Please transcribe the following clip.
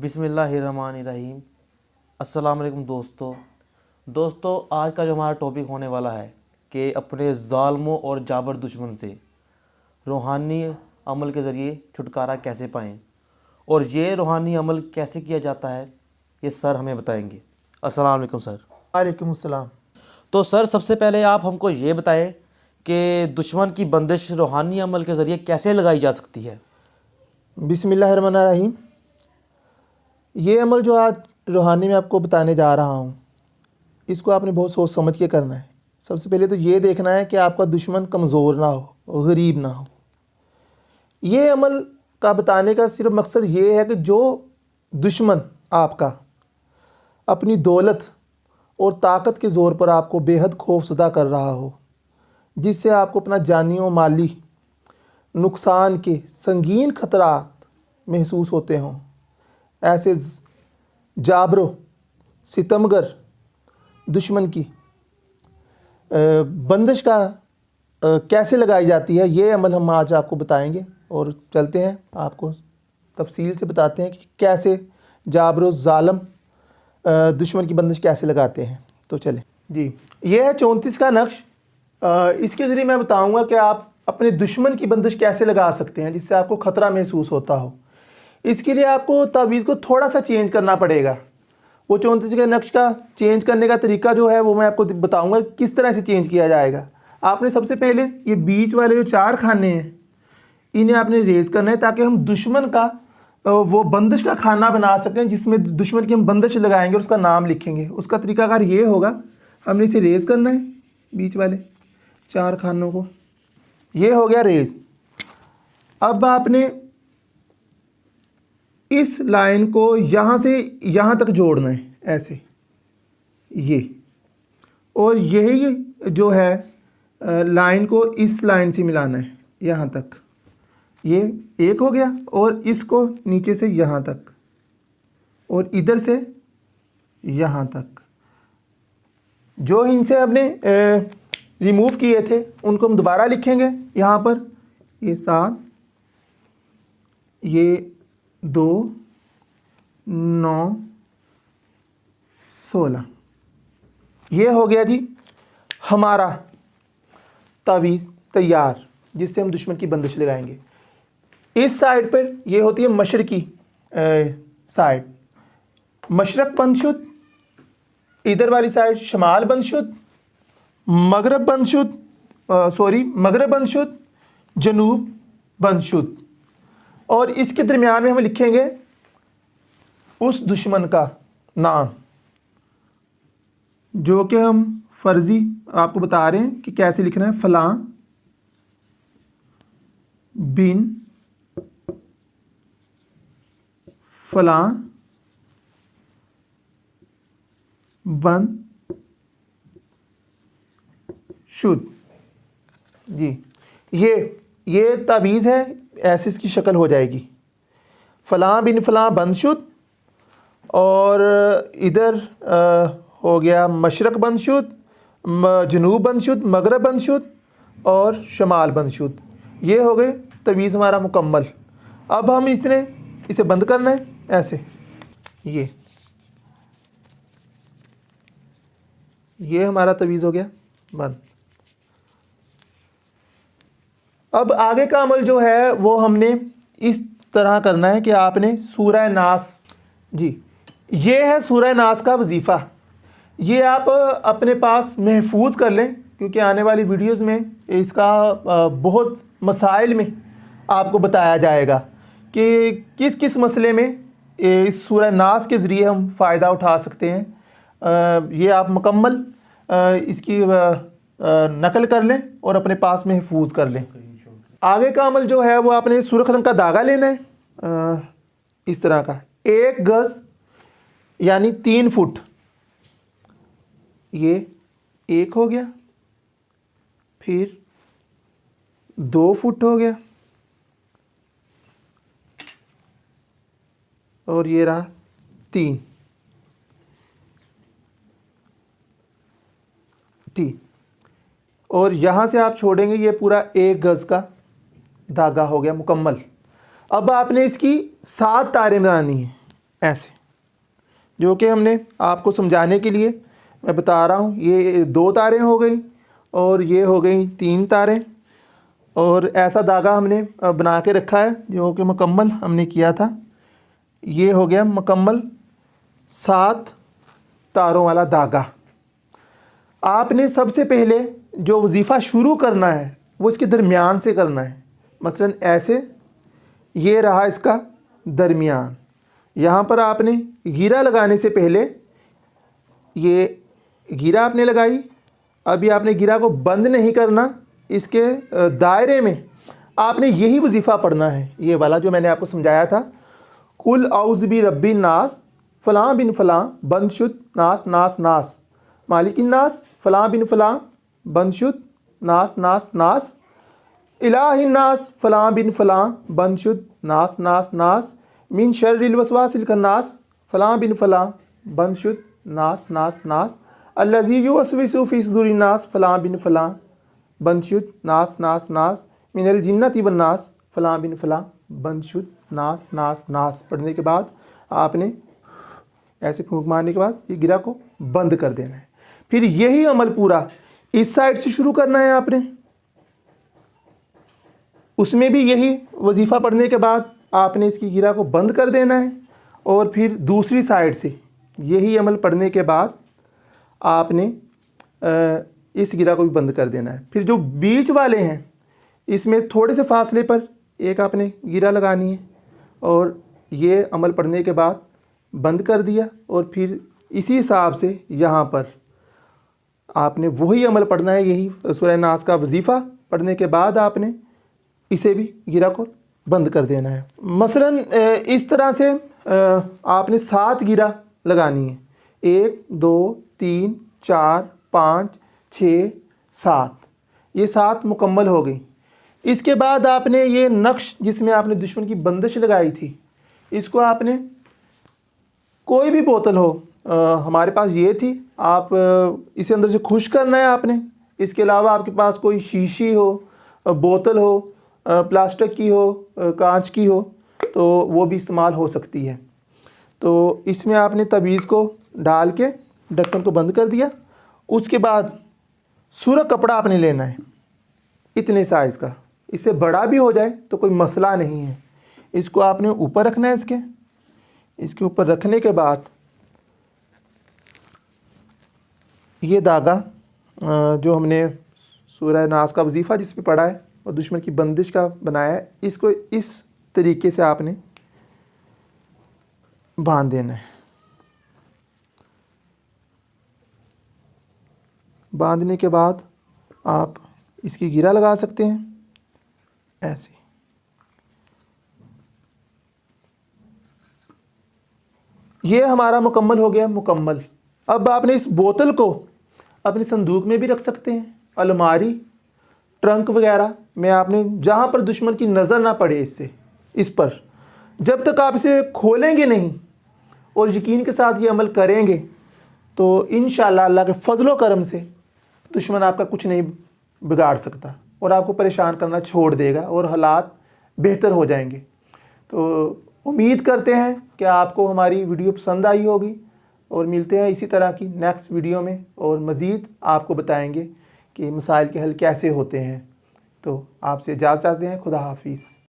बिस्मिल्लाहिर्रहमानिर्रहीम। अस्सलाम वालेकुम दोस्तों, आज का जो हमारा टॉपिक होने वाला है कि अपने ज़ालिमों और जाबर दुश्मन से रूहानी अमल के ज़रिए छुटकारा कैसे पाएँ और ये रूहानी अमल कैसे किया जाता है, ये सर हमें बताएंगे। अस्सलाम वालेकुम सर। वालेकुम अस्सलाम। तो सर, सबसे पहले आप हमको ये बताएं कि दुश्मन की बंदिश रूहानी अमल के ज़रिए कैसे लगाई जा सकती है। बिस्मिल्लाहिर्रहमानिर्रहीम। ये अमल जो आज रूहानी में आपको बताने जा रहा हूँ, इसको आपने बहुत सोच समझ के करना है। सबसे पहले तो ये देखना है कि आपका दुश्मन कमज़ोर ना हो, गरीब ना हो। ये अमल का बताने का सिर्फ मकसद ये है कि जो दुश्मन आपका अपनी दौलत और ताकत के ज़ोर पर आपको बेहद खौफज़दा कर रहा हो, जिससे आपको अपना जानी और माली नुकसान के संगीन खतरात महसूस होते हों, ऐसे जाबरो सितमगर दुश्मन की बंदिश का कैसे लगाई जाती है, ये अमल हम आज आपको बताएंगे। और चलते हैं, आपको तफसील से बताते हैं कि कैसे जाबरो ज़ालिम दुश्मन की बंदिश कैसे लगाते हैं। तो चलें जी, ये है 34 का नक्श। इसके ज़रिए मैं बताऊंगा कि आप अपने दुश्मन की बंदिश कैसे लगा सकते हैं जिससे आपको ख़तरा महसूस होता हो। इसके लिए आपको तावीज़ को थोड़ा सा चेंज करना पड़ेगा। वो 34 के नक्श का चेंज करने का तरीका जो है वो मैं आपको बताऊंगा किस तरह से चेंज किया जाएगा। आपने सबसे पहले ये बीच वाले जो 4 खाने हैं, इन्हें आपने रेज करना है ताकि हम दुश्मन का वो बंदिश का खाना बना सकें, जिसमें दुश्मन की हम बंदिश लगाएंगे और उसका नाम लिखेंगे। उसका तरीकाकार ये होगा, हमने इसे रेज करना है, बीच वाले 4 खानों को। ये हो गया रेज। अब आपने इस लाइन को यहाँ से यहाँ तक जोड़ना है, ऐसे ये, और यही जो है लाइन को इस लाइन से मिलाना है यहाँ तक। ये एक हो गया, और इसको नीचे से यहाँ तक और इधर से यहाँ तक। जो इनसे हमने रिमूव किए थे उनको हम दोबारा लिखेंगे यहाँ पर। ये 7, ये 2, 9, 16। ये हो गया जी हमारा तावीज़ तैयार, जिससे हम दुश्मन की बंदिश लगाएंगे। इस साइड पर ये होती है मशरकी साइड, मशरक बंदशुद। इधर वाली साइड शमाल बंदशुद, मगरब बंदशुद, मगरब बंदशुद, जनूब बंदशुद। और इसके दरमियान में हम लिखेंगे उस दुश्मन का नाम, जो कि हम फ़र्ज़ी आपको बता रहे हैं कि कैसे लिखना है। फ़लाँ बिन फ़लाँ बन शुद जी। ये तावीज़ है, ऐसे इसकी शक्ल हो जाएगी। फ़लाँ बिन फ़लाँ बंदशुद, और इधर हो गया मशरक़ बंदशुद, जनूब बंदशुद, मगरब बंदशुद और शमाल बंदशुद। ये हो गए तवीज़ हमारा मुकम्मल। अब हम इसे बंद करना है ऐसे। ये हमारा तवीज़ हो गया बंद। अब आगे का अमल जो है वो हमने इस तरह करना है कि आपने सूरह नास जी, ये है सूरह नास का वजीफ़ा। ये आप अपने पास महफूज कर लें, क्योंकि आने वाली वीडियोस में इसका बहुत मसाइल में आपको बताया जाएगा कि किस किस मसले में इस सूरह नास के ज़रिए हम फ़ायदा उठा सकते हैं। ये आप मुकम्मल इसकी नकल कर लें और अपने पास महफूज कर लें। आगे का अमल जो है वो आपने सुर्ख रंग का धागा लेना है, इस तरह का 1 गज़ यानी 3 फुट। ये 1 हो गया, फिर 2 फुट हो गया, और ये रहा 3। और यहाँ से आप छोड़ेंगे, ये पूरा 1 गज़ का धागा हो गया मुकम्मल। अब आपने इसकी 7 तारें बनानी हैं। ऐसे, जो कि हमने आपको समझाने के लिए मैं बता रहा हूँ। ये 2 तारें हो गई और ये हो गई 3 तारें, और ऐसा धागा हमने बना के रखा है जो कि मुकम्मल हमने किया था। ये हो गया मुकम्मल 7 तारों वाला धागा। आपने सबसे पहले जो वजीफ़ा शुरू करना है वो इसके दरमियान से करना है। मसलन ऐसे, ये रहा इसका दरमियान। यहाँ पर आपने गिरा लगाने से पहले ये गिरा आपने लगाई। अभी आपने गिरा को बंद नहीं करना, इसके दायरे में आपने यही वजीफ़ा पढ़ना है, ये वाला जो मैंने आपको समझाया था। कुल औज़ बि रब्बिन नास फ़लाँ बिन फ़लाँ बंदशुद नास नास नास, मालिकिन नास फ़लाँ बिन फ़लाँ बंदशुद नास नास नास, इलाहिन नास फ़लाँ बिन फ़लाँ बंदशुद नास नास नास, मिन शर्रिल वसवासिल खन्नास फ़लाँ बिन फ़लाँ बंदशुद नास नास नास, अल्लज़ी युवस्विसु फ़ी सुदूरिन नास फ़लाँ बिन फ़लाँ बंदशुद नास नास नास, मिनल जिन्नति वन नास फ़लाँ बिन फ़लाँ बंदशुद नास नास नास। पढ़ने के बाद आपने ऐसे फूंक मारने के बाद ये गिरा को बंद कर देना है। फिर यही अमल पूरा इस साइड से शुरू करना है आपने। उसमें भी यही वजीफ़ा पढ़ने के बाद आपने इसकी गिरा को बंद कर देना है, और फिर दूसरी साइड से यही अमल पढ़ने के बाद आपने इस गिरा को भी बंद कर देना है। फिर जो बीच वाले हैं इसमें थोड़े से फासले पर एक आपने गिरा लगानी है, और ये अमल पढ़ने के बाद बंद कर दिया, और फिर इसी हिसाब से यहाँ पर आपने वही अमल पढ़ना है। यही सूरह नास का वजीफ़ा पढ़ने के बाद आपने इसे भी गिरा को बंद कर देना है। मसलन इस तरह से आपने 7 गिरा लगानी है। 1 2 3 4 5 6 7, ये 7 मुकम्मल हो गई। इसके बाद आपने ये नक्श जिसमें आपने दुश्मन की बंदिश लगाई थी, इसको आपने कोई भी बोतल हो, हमारे पास ये थी, आप इसे अंदर से खुश करना है आपने। इसके अलावा आपके पास कोई शीशी हो, बोतल हो, प्लास्टिक की हो, कांच की हो, तो वो भी इस्तेमाल हो सकती है। तो इसमें आपने तवीज़ को डाल के ढक्कन को बंद कर दिया। उसके बाद सूरख कपड़ा आपने लेना है इतने साइज़ का, इससे बड़ा भी हो जाए तो कोई मसला नहीं है। इसको आपने ऊपर रखना है, इसके ऊपर रखने के बाद ये धागा जो हमने सूरह नास का वजीफ़ा जिस पे पढ़ा है और दुश्मन की बंदिश का बनाया है, इसको इस तरीके से आपने बांध देना है। बांधने के बाद आप इसकी गिरा लगा सकते हैं ऐसे। ये हमारा मुकम्मल हो गया मुकम्मल। अब आपने इस बोतल को अपने संदूक में भी रख सकते हैं, अलमारी, ट्रंक वगैरह में आपने जहाँ पर दुश्मन की नज़र ना पड़े इस पर, जब तक आप इसे खोलेंगे नहीं और यकीन के साथ ये अमल करेंगे तो इंशाअल्लाह अल्लाह के फजलो करम से दुश्मन आपका कुछ नहीं बिगाड़ सकता और आपको परेशान करना छोड़ देगा और हालात बेहतर हो जाएंगे। तो उम्मीद करते हैं कि आपको हमारी वीडियो पसंद आई होगी, और मिलते हैं इसी तरह की नेक्स्ट वीडियो में, और मज़ीद आपको बताएंगे कि मसाइल के हल कैसे होते हैं। तो आपसे इजाज़त चाहते हैं। खुदा हाफिज़।